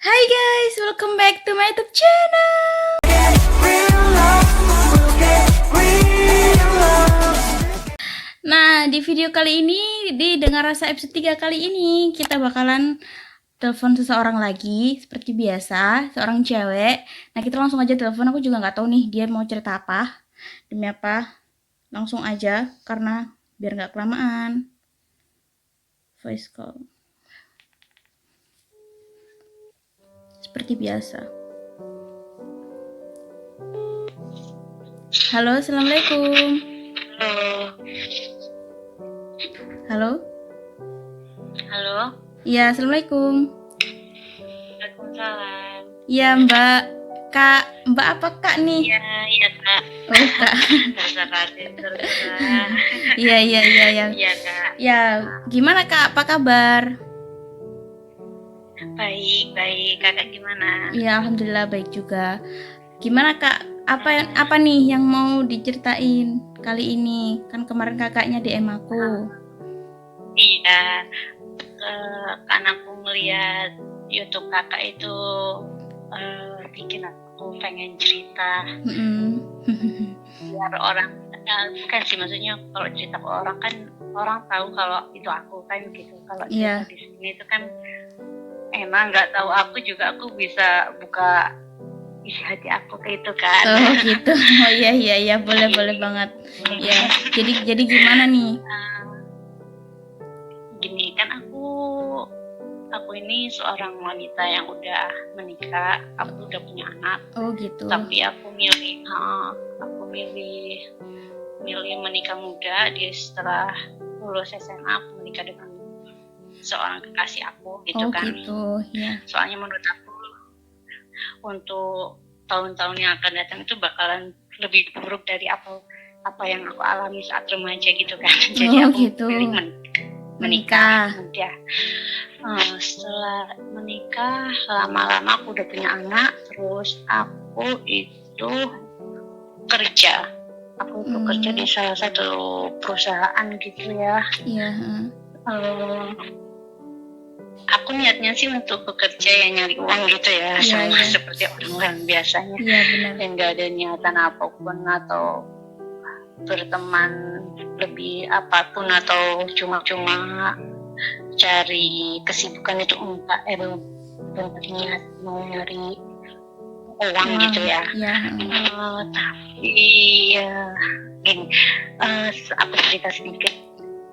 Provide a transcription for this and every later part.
Hai guys, welcome back to my YouTube channel. Nah, di video kali ini, di Dengar Rasa episode 3 kali ini, kita bakalan telepon seseorang lagi, seperti biasa, seorang cewek. Nah, kita langsung aja telepon, aku juga nggak tahu nih dia mau cerita apa, demi apa. Langsung aja, karena biar nggak kelamaan. Voice call. Seperti biasa. Halo, assalamualaikum. Halo. Halo. Iya, assalamualaikum. Waalaikumsalam. Iya, Mbak. Kak, Mbak apa Kak nih? Iya Kak. Oh, Kak. Terserah. Iya. Iya Kak. Ya, gimana Kak? Apa kabar? Baik. Kakak gimana? Iya, alhamdulillah baik juga. Gimana Kak? Apa nih yang mau diceritain kali ini? Kan kemarin kakaknya DM aku. Iya. Kan aku melihat YouTube kakak itu bikin aku pengen cerita. Biar orang bukan sih, maksudnya kalau cerita ke orang kan orang tahu kalau itu aku kan gitu. Kalau cerita di sini itu kan emang nggak tahu aku juga, aku bisa buka isi hati aku kayak itu kan. Oh gitu. Oh iya boleh banget. Ya. Jadi gimana nih? Gini kan aku ini seorang wanita yang udah menikah, aku udah punya anak. Oh gitu. Tapi aku milih menikah muda. Setelah lulus SMA aku menikah dengan seorang kekasih aku gitu kan. Gitu, ya. Soalnya menurut aku untuk tahun-tahun yang akan datang itu bakalan lebih buruk dari apa yang aku alami saat remaja gitu kan. Jadi aku gitu. pilih menikah muda. Setelah menikah lama-lama aku udah punya anak, terus aku itu kerja. Aku itu kerja di salah satu perusahaan gitu ya. Iya. Aku niatnya sih untuk bekerja yang nyari uang gitu ya, sama seperti orang biasanya. Iya benar. Dan gak ada niatan apapun atau berteman lebih apapun atau cuma cari kesibukan itu enggak. Belum niat mau nyari uang gitu ya. Tapi ya gini, aku cerita sedikit.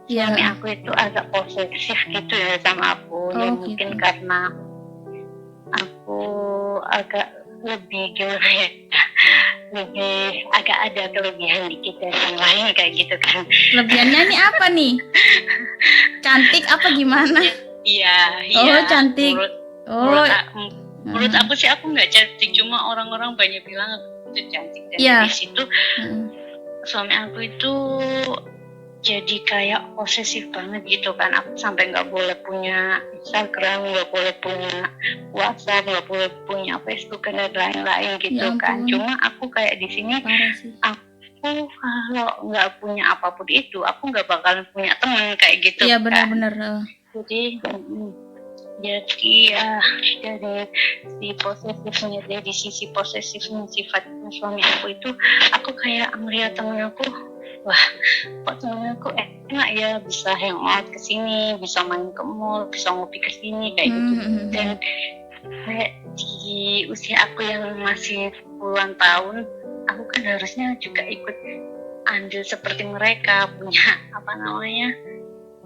Suami aku itu agak posesif gitu ya sama aku. Ya mungkin karena aku agak lebih gimana ya, lebih agak ada kelebihan dikit dari yang lain kayak gitu kan. Kelebihannya ini apa nih? Cantik apa gimana? Iya. Oh cantik. Menurut aku sih aku nggak cantik, cuma orang-orang banyak bilang aku itu cantik. Dan di situ suami aku itu jadi kayak posesif banget gitu kan. Aku sampai nggak boleh punya Instagram, nggak boleh punya WhatsApp, nggak boleh punya Facebook dan lain-lain gitu kan. Cuma aku kayak di sini, aku kalau nggak punya apapun itu, aku nggak bakalan punya teman kayak gitu. Iya benar-benar. Jadi ya dari si posesifnya, dari sisi posesifnya sifatnya suami aku itu, aku kayak melihat temen aku, wah kok temen aku enak ya, bisa hangout ke sini, bisa main ke mall, bisa ngopi ke sini kayak gitu. Dan kayak di usia aku yang masih puluhan tahun, aku kan harusnya juga ikut andil seperti mereka,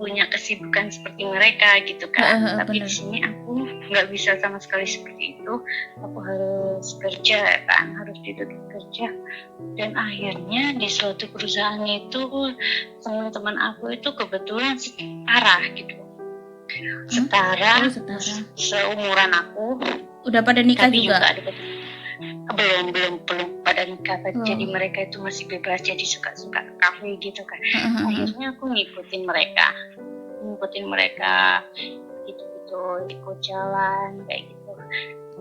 punya kesibukan seperti mereka gitu kan. Tapi di sini aku nggak bisa sama sekali seperti itu. Aku harus kerja kan, harus duduk kerja. Dan akhirnya di suatu perusahaan itu teman-teman aku itu kebetulan setara gitu. Setara. Seumuran aku. Udah pada nikah tapi juga? Belum pada nikah. Jadi mereka itu masih bebas, jadi suka-suka kafe gitu kan. Akhirnya aku ngikutin mereka gitu, ikut jalan kayak gitu.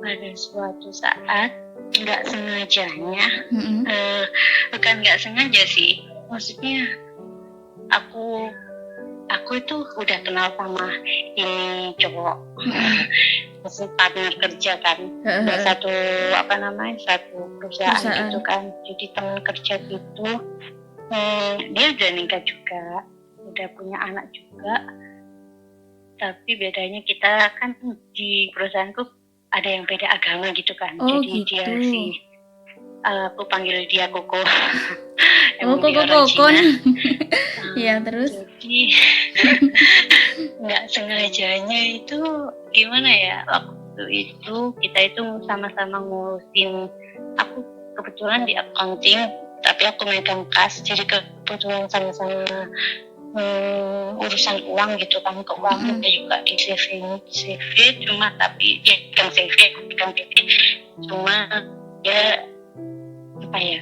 Pada suatu saat nggak sengajanya, bukan nggak sengaja sih, maksudnya aku itu udah kenal sama ini cowok. partner kerja kan, udah satu satu perusahaan gitu kan, jadi teman kerja gitu. Dia udah nikah juga, udah punya anak juga, tapi bedanya kita kan di perusahaanku ada yang beda agama gitu kan. Oh, jadi gitu. dia sih aku panggil dia Koko. Oh, Emang dia orang Koko Cina. nih. Iya, terus? Jadi nggak sengajanya itu gimana ya, waktu itu kita itu sama-sama ngurusin, aku kebetulan di accounting tapi aku megang kas, jadi kebetulan sama-sama urusan uang gitu kan, keuangan juga di CV cuma, tapi dia pegang CV cuma ya apa ya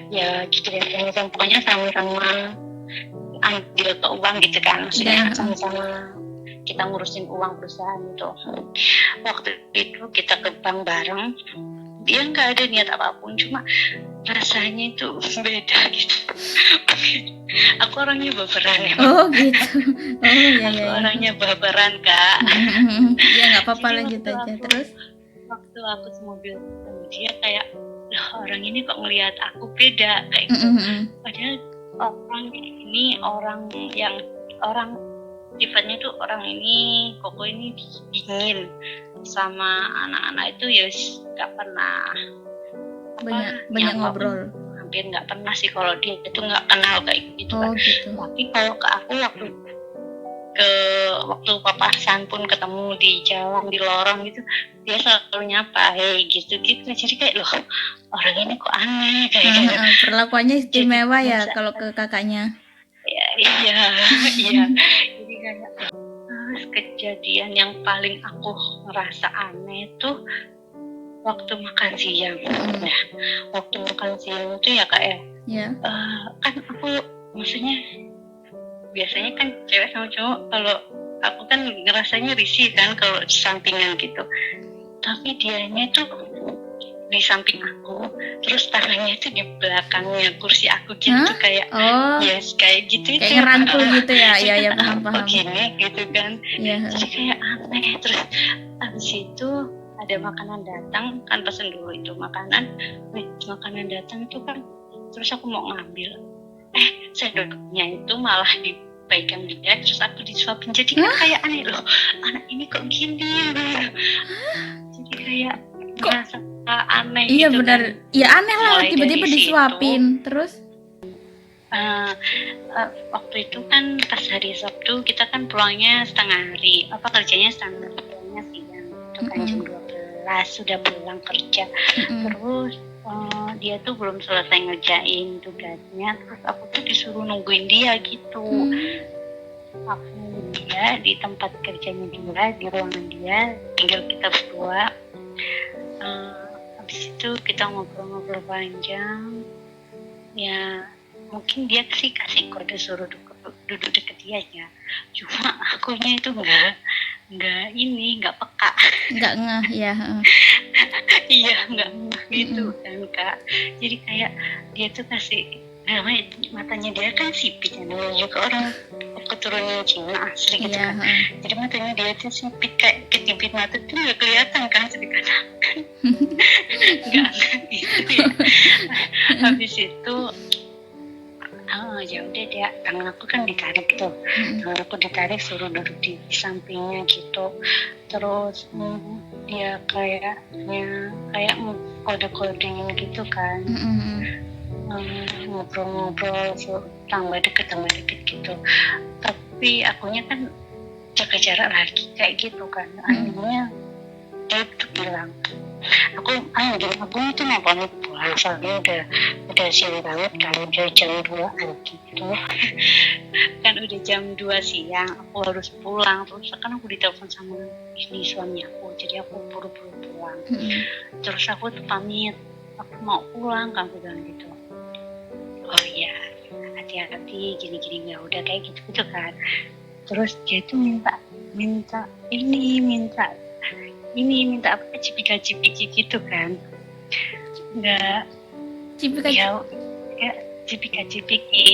gitu deh, pokoknya sama-sama ambil ke uang gitu kan, maksudnya sama-sama kita ngurusin uang perusahaan itu. Waktu itu kita ke bank bareng, dia nggak ada niat apapun, cuma rasanya itu beda gitu. Aku orangnya baperan ya. Oh gitu. Oh iya. Aku orangnya baperan Kak. Ya nggak apa-apa, lanjut aja. Terus? Waktu aku semobil sama dia kayak, loh orang ini kok ngelihat aku beda kayak gitu. Padahal orang ini orang sifatnya tuh, orang ini Koko ini dingin sama anak-anak itu ya nggak pernah banyak ngobrol, hampir nggak pernah sih kalau dia itu nggak kenal kayak gitu kan. Gitu. Tapi kalau ke aku waktu papasan pun ketemu di jalan di lorong gitu, dia selalu nyapa gitu jadi kayak, loh orang ini kok aneh kayak gitu. Perlakuannya istimewa jadi, ya kalau ke kakaknya. Iya jadi kayak kejadian yang paling aku ngerasa aneh tuh waktu makan siang. Nah, waktu makan siang itu ya Kak ya, kan aku maksudnya biasanya kan cewek sama cowok, kalau aku kan ngerasanya risih kan kalau di sampingan gitu, tapi dianya tuh di samping aku, terus tangannya itu di belakangnya kursi aku gitu. Kayak kayak gitu, kayak ngerangkul gitu ya. Iya paham gini gitu kan. Jadi kayak aneh. Terus abis itu ada makanan datang kan, pesen dulu itu makanan datang itu kan, terus aku mau ngambil, sendoknya itu malah dipegang dia, terus aku disuapin. Jadi kan kayak aneh, loh anak ini kok gini. Jadi kayak merasa aneh. Iya gitu benar kan. Ya aneh lah, tiba-tiba disuapin. Terus waktu itu kan pas hari Sabtu kita kan pulangnya setengah hari, kerjanya setengah hari, pulangnya siang itu kan jam 12 sudah pulang kerja. Terus dia tuh belum selesai ngerjain tugasnya, terus aku tuh disuruh nungguin dia gitu. Aku nungguin dia di tempat kerjanya dia, di ruangan dia, tinggal kita berdua. Habis itu kita ngobrol-ngobrol panjang, ya mungkin dia sih kasih kode suruh duduk deket dia ya, cuma akunya itu nggak peka, nggak ngeh ya. Iya nggak ngeh gitu kan Kak. Jadi kayak dia tuh kasih, namanya matanya dia kan sipit ya, namanya juga orang keturunan Cina asli gitu kan. Jadi matanya dia tuh sipit, kayak ketipit mata tuh nggak kelihatan kan sedikit kan. Nggak gitu ya. Habis itu ya udah dia, tangan aku kan ditarik tuh, tangan aku ditarik suruh duduk di sampingnya gitu. Terus dia kayak kode-kodein gitu kan. Ngobrol-ngobrol tambah deket gitu, tapi akunya kan jaga jarak lagi kayak gitu kan. Akhirnya dia tuh bilang, aku itu mau pamit pulang soalnya udah siang banget kan, udah jam 2 gitu kan, udah jam 2 siang aku harus pulang. Terus kan aku ditelepon sama suami aku, jadi aku buru-buru pulang. Terus aku tuh pamit, aku mau pulang kan, aku bilang gitu. Oh iya hati-hati gini-gini, ya udah kayak gitu kan. Terus dia tuh minta apa, cipika-cipiki gitu kan. Enggak cipika-cipiki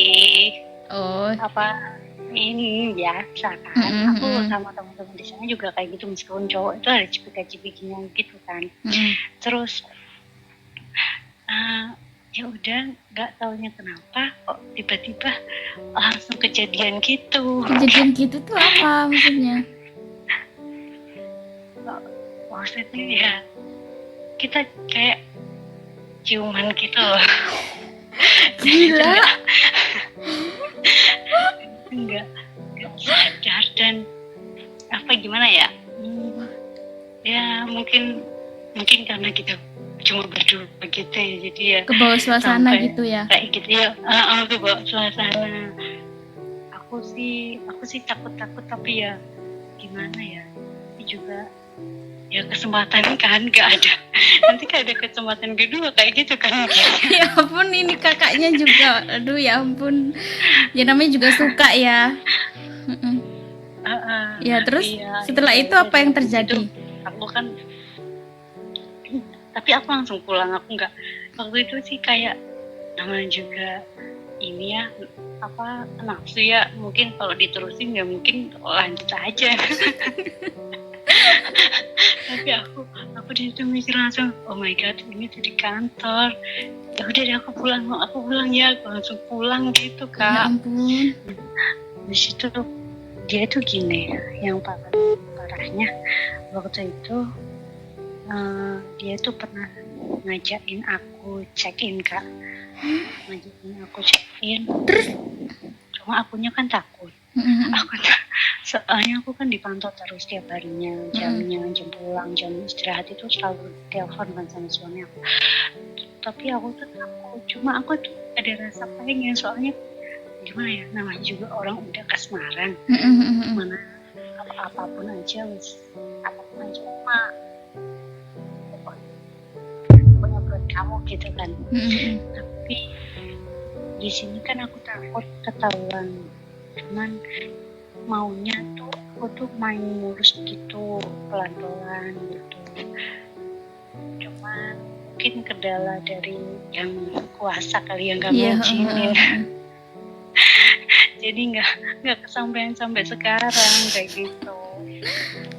apa ini biasa kan. Mm-mm, Aku mm-mm. sama teman-teman di sana juga kayak gitu, meskipun cowok itu ada cipika-cipikinya gitu kan. Mm-mm. Terus ya udah, nggak taunya kenapa kok tiba-tiba langsung kejadian gitu. Kejadian gitu tuh apa maksudnya? Maksudnya ya kita kayak ciuman gitu loh. Gila. Enggak sadar dan apa gimana ya, ya mungkin karena kita cuma berdua gitu ya, jadi ya Ke bawah suasana sampai gitu ya. kayak gitu ya. Ke bawah suasana. Aku sih takut tapi ya gimana ya, tapi juga ya kesempatan kan nggak ada. Nanti kayak ada kesempatan kedua kayak gitu kan. Ya ampun, ini kakaknya juga. Aduh ya ampun. Ya namanya juga suka ya. Mm-mm. Ya terus Iya, setelah itu apa yang terjadi? Aku kan, tapi aku langsung pulang. Aku nggak, waktu itu sih kayak namanya juga ini ya, apa, nafsu ya, mungkin kalau diterusin ya mungkin lanjut aja. Tapi aku di situ mikir langsung, oh my god, ini tuh di kantor. Ya udah deh, aku pulang ya, aku langsung pulang gitu Ya Kak. ampun. Di situ dia tuh gini, yang parahnya waktu itu dia tuh pernah ngajakin aku check in Kak. Ngajakin aku check in. Terus? Cuma akunya kan takut. Soalnya aku kan dipantau terus tiap harinya, jamnya, jam pulang, jam istirahat itu selalu telepon kan sama suami aku. Tapi aku tuh takut. Cuma aku tuh ada rasa pengen, soalnya gimana ya, namanya juga orang udah kasmaran. Mana apapun aja cuma pokoknya buat kamu gitu kan. Tapi di sini kan aku takut ketahuan, cuman maunya tuh aku tuh main mulus gitu, pelan-pelan gitu. Cuman mungkin kendala dari yang kuasa kali yang gak ngizinin. Jadi nggak kesampaian sampai sekarang kayak gitu.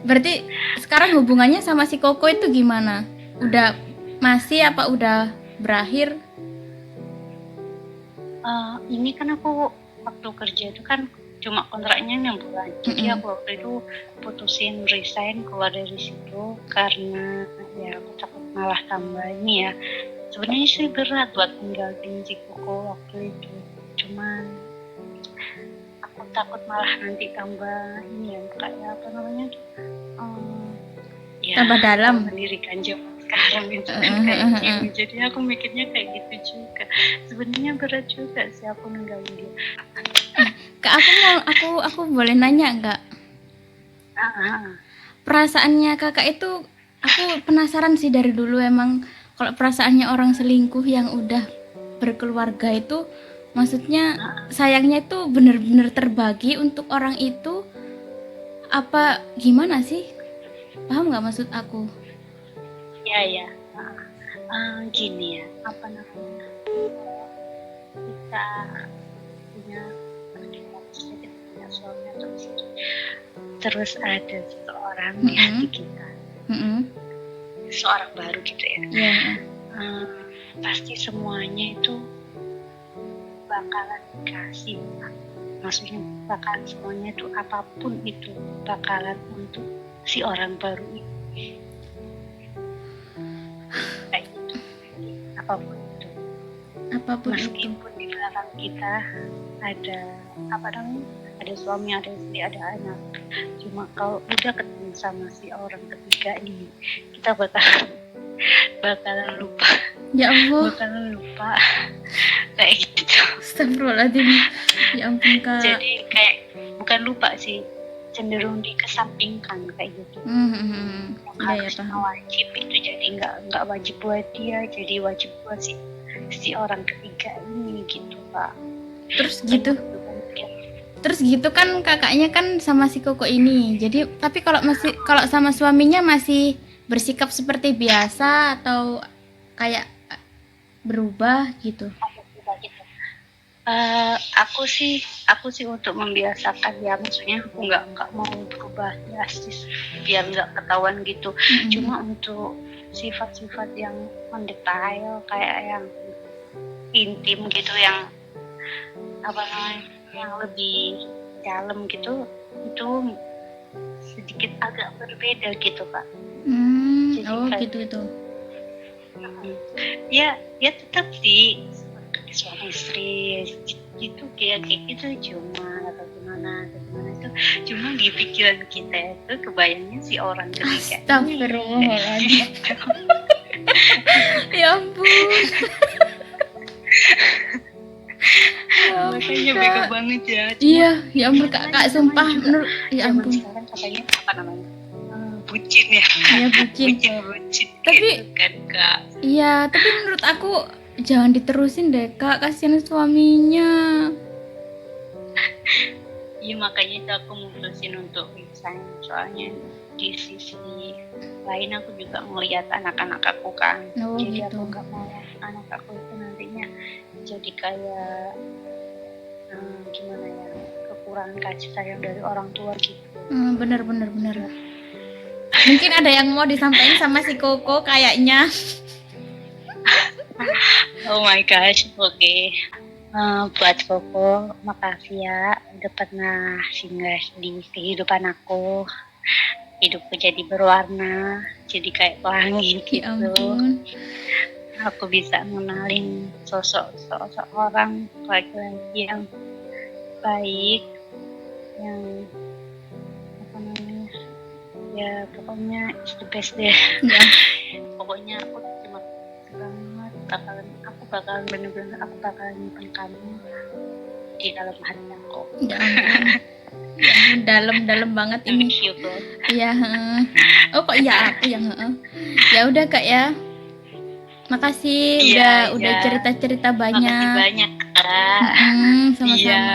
Berarti sekarang hubungannya sama si Koko itu gimana? Udah masih apa udah berakhir? Ini kan aku waktu kerja itu kan cuma kontraknya 6 bulan. Jadi aku waktu itu putusin resign, keluar dari situ karena ya aku takut malah tambah ini ya. Sebenarnya sih berat buat tinggalin si Koko waktu itu. Cuman aku takut malah nanti tambah ini ya, kayak apa namanya? Ya, tambah dalam. Mendirikan zaman sekarang itu kan kayak gini. Jadi aku mikirnya kayak gitu juga. Sebenarnya berat juga sih aku ninggalin dia. Kak, aku boleh nanya nggak? Perasaannya kakak itu, aku penasaran sih dari dulu emang kalau perasaannya orang selingkuh yang udah berkeluarga itu, maksudnya sayangnya itu bener-bener terbagi untuk orang itu apa gimana sih? Paham nggak maksud aku? Ya. Gini ya, apa namanya? Kita punya suami atau istri, terus ada seseorang di hati kita, seorang baru gitu ya. Pasti semuanya itu bakalan dikasih, maksudnya bakalan semuanya itu apapun itu bakalan untuk si orang baru ini. Kayak gitu, apapun itu. Meskipun di belakang kita ada apa namanya, ada suami, ada istri, ada anak, cuma kalau udah ketemu sama si orang ketiga ini, kita bakalan lupa. Ya Allah. Bakalan lupa kayak gitu. Astagfirullahaladzim. Ya ampun Kak. Jadi kayak bukan lupa sih, cenderung dikesampingkan kayak gitu. Yang harusnya wajib itu jadi nggak wajib buat dia, jadi wajib buat si orang ketiga ini gitu Pak. Terus gitu kan kakaknya kan sama si Koko ini. Jadi tapi kalau sama suaminya masih bersikap seperti biasa atau kayak berubah gitu? Aku sih untuk membiasakan ya, maksudnya aku nggak mau berubah drastis biar nggak ketahuan gitu. Cuma untuk sifat-sifat yang mendetail kayak yang intim gitu, yang apa namanya, yang lebih dalam gitu, itu sedikit agak berbeda gitu Kak. Jadi Oh kayak, gitu. ya tetap sih seperti suami istri gitu, kayak gitu, cuma atau gimana itu, cuma di pikiran kita itu kebayangnya si orang ketiga ini. Astagfirullahaladzim. Ya ampun. Makanya bego banget ya. Iya, ya ampun Kak, sumpah menurut ya Zaman ampun. sekarang katanya apa namanya, bucin ya. Iya bucin. bucin Tapi gitu kan Kak. iya, tapi menurut aku jangan diterusin deh Kak, kasihan suaminya. Iya, makanya itu aku mutusin untuk resign, soalnya di sisi lain aku juga ngelihat anak-anak aku kan. Oh, jadi gitu. aku nggak mau anak aku itu nantinya jadi kayak gimana ya, kekurangan kasih sayang dari orang tua gitu. Bener. Mungkin ada yang mau disampaikan sama si Koko kayaknya. Oh my gosh, oke. Buat Koko, makasih ya udah pernah singgah di kehidupan aku. Hidupku jadi berwarna, jadi kayak pelangi gitu. Ya ampun. Aku bisa mengenalin sosok orang laki-laki yang baik, yang apa namanya, ya pokoknya it's the best deh. Ya. Pokoknya aku cuma banget bakalan bener-bener aku bakalan nyimpen kamu di dalam hati aku. Ya ampun. Ya ampun, dalam banget ini. Thank you bro. Iya, Oh kok iya aku yang Ya udah Kak ya. Makasih Iya, udah cerita-cerita Makasih banyak. banyak Kak. Sama-sama. Iya.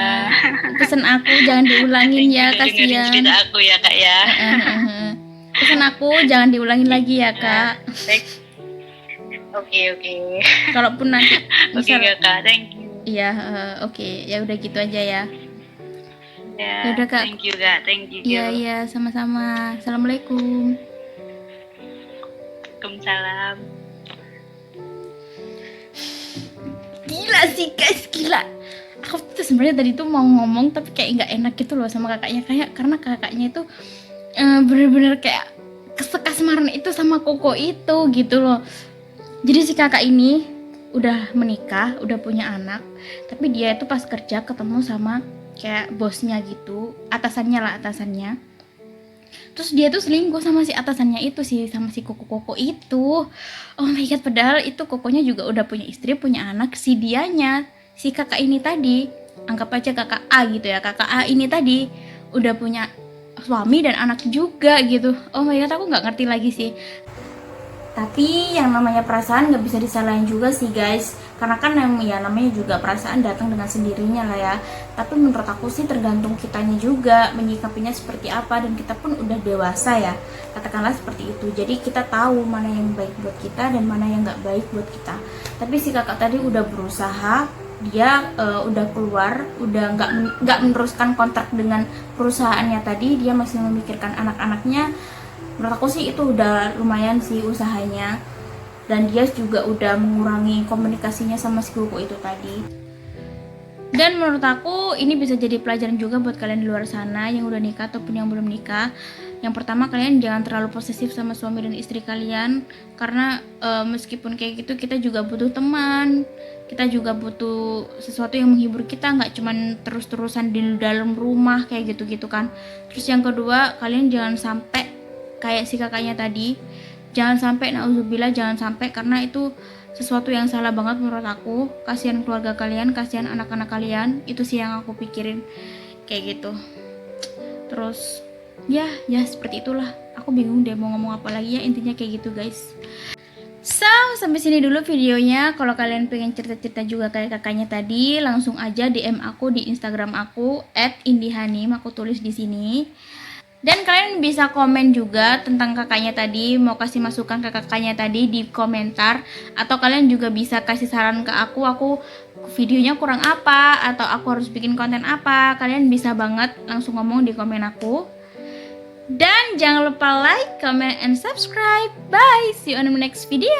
Pesan aku jangan diulangin ya, Thank you udah dengerin kasihan. cerita aku ya Kak ya. Pesan aku jangan diulangin lagi ya Kak. Oke. Kalaupun nanti Oke Kak, thank you. Iya, oke. Ya udah gitu aja ya. Ya udah, Kak. Thank you Kak, thank you. Iya, sama-sama. Assalamualaikum. Waalaikumsalam. Gila sih guys, gila. Aku tuh sebenarnya tadi tuh mau ngomong tapi kayak nggak enak gitu loh sama kakaknya, karena kakaknya itu bener-bener kayak sekasmaran itu sama Koko itu gitu loh. Jadi si kakak ini udah menikah, udah punya anak, tapi dia itu pas kerja ketemu sama kayak bosnya gitu, atasannya. Terus dia tuh selingkuh sama si atasannya itu sih, sama si Koko itu. Oh my god, padahal itu Kokonya juga udah punya istri, punya anak. Si kakak ini tadi, anggap aja kakak A gitu ya, kakak A ini tadi udah punya suami dan anak juga gitu. Oh my god, aku nggak ngerti lagi sih. Tapi yang namanya perasaan nggak bisa disalahin juga sih guys, karena kan namanya juga perasaan datang dengan sendirinya lah ya. Tapi menurut aku sih tergantung kitanya juga menyikapinya seperti apa, dan kita pun udah dewasa ya, katakanlah seperti itu. Jadi kita tahu mana yang baik buat kita dan mana yang nggak baik buat kita. Tapi si kakak tadi udah berusaha, dia udah keluar, udah nggak meneruskan kontrak dengan perusahaannya tadi, dia masih memikirkan anak-anaknya. Menurut aku sih itu udah lumayan sih usahanya, dan dia juga udah mengurangi komunikasinya sama si Koko itu tadi. Dan menurut aku ini bisa jadi pelajaran juga buat kalian di luar sana yang udah nikah ataupun yang belum nikah. Yang pertama, kalian jangan terlalu posesif sama suami dan istri kalian, karena meskipun kayak gitu kita juga butuh teman, kita juga butuh sesuatu yang menghibur kita, nggak cuman terus-terusan di dalam rumah kayak gitu-gitu kan. Terus yang kedua, kalian jangan sampai kayak si kakaknya tadi, jangan sampai, nauzubillah, jangan sampai, karena itu sesuatu yang salah banget menurut aku. Kasihan keluarga kalian, kasihan anak-anak kalian, itu sih yang aku pikirin kayak gitu. Terus ya seperti itulah, aku bingung deh mau ngomong apa lagi ya, intinya kayak gitu guys. So, sampai sini dulu videonya. Kalau kalian pengen cerita-cerita juga kayak kakaknya tadi, langsung aja DM aku di Instagram aku @indihanim, aku tulis di sini. Dan kalian bisa komen juga tentang kakaknya tadi, mau kasih masukan ke kakaknya tadi di komentar, atau kalian juga bisa kasih saran ke aku videonya kurang apa, atau aku harus bikin konten apa. Kalian bisa banget langsung ngomong di komen aku. Dan jangan lupa like, comment, and subscribe. Bye, see you on the next video.